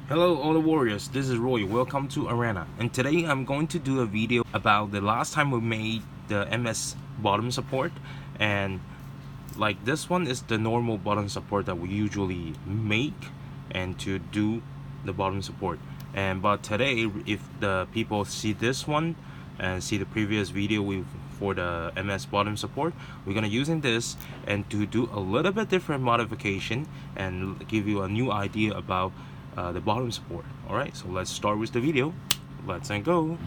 Hello all the warriors, this is Roy, welcome to Arena, and today I'm going to do a video about the last time we made the MS bottom support. And like this one is the normal bottom support that we usually make and to do the bottom support. But today, if the people see this one and see the previous video for the MS bottom support, we're gonna using this and to do a little bit different modification and give you a new idea about the bottom support. Alright, so let's start with the video. Let's go.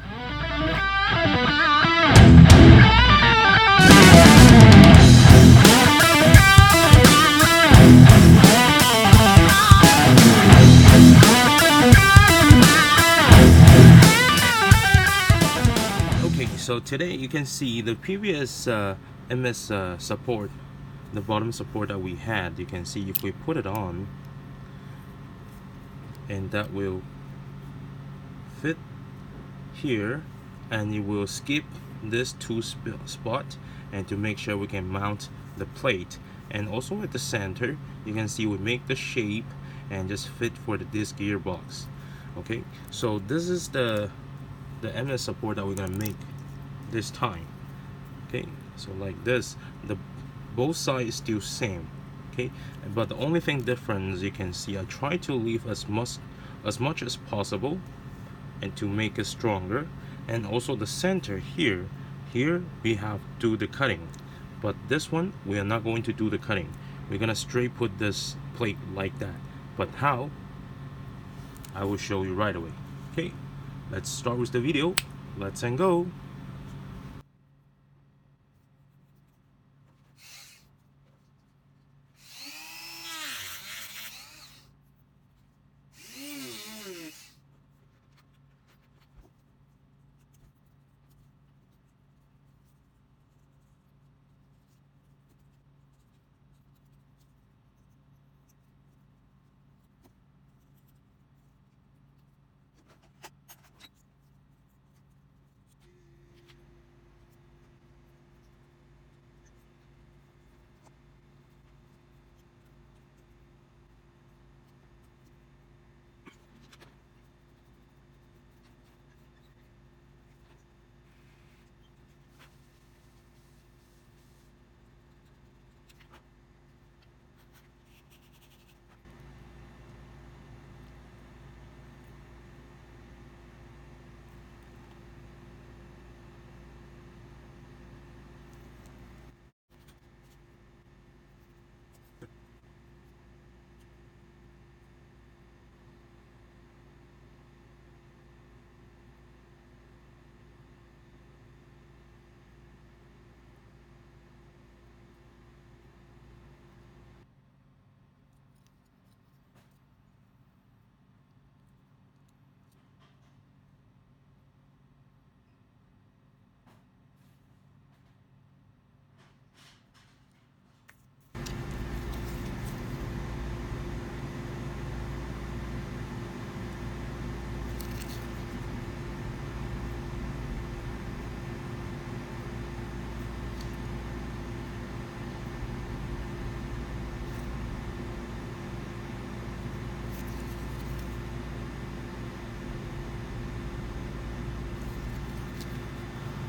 Okay, so today you can see the previous MS support, the bottom support that we had. You can see if we put it on, and that will fit here, and you will skip this two spot, and to make sure we can mount the plate. And also at the center you can see we make the shape and just fit for this gearbox. Okay, so this is the MS support that we're gonna make this time. Okay, so like this, the both sides still same. Okay, but the only thing different, as you can see, I try to leave as much as possible and to make it stronger. And also the center here we have to do the cutting, but this one we are not going to do the cutting. We're gonna straight put this plate like that. But how, I will show you right away. Okay, let's start with the video. Let's go.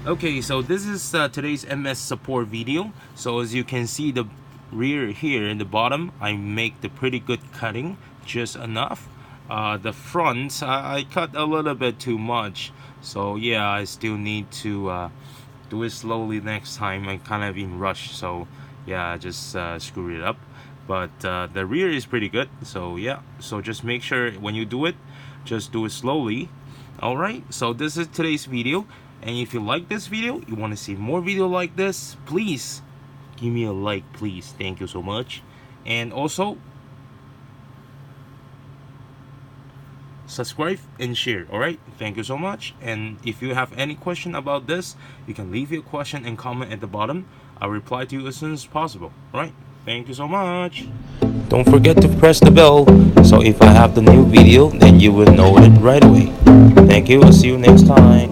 Okay, so this is today's MS support video. So as you can see, the rear here in the bottom, I make the pretty good cutting, just enough. The front, I cut a little bit too much. So yeah, I still need to do it slowly next time. I'm kind of in rush, so yeah, I just screwed it up. But the rear is pretty good. So yeah, so just make sure when you do it, just do it slowly. Alright, so this is today's video. And if you like this video, you want to see more video like this, please give me a like, please. Thank you so much. And also subscribe and share. Alright, thank you so much. And if you have any question about this, you can leave your question and comment at the bottom. I'll reply to you as soon as possible. Alright, thank you so much. Don't forget to press the bell, so if I have the new video, then you will know it right away. Thank you, I'll see you next time.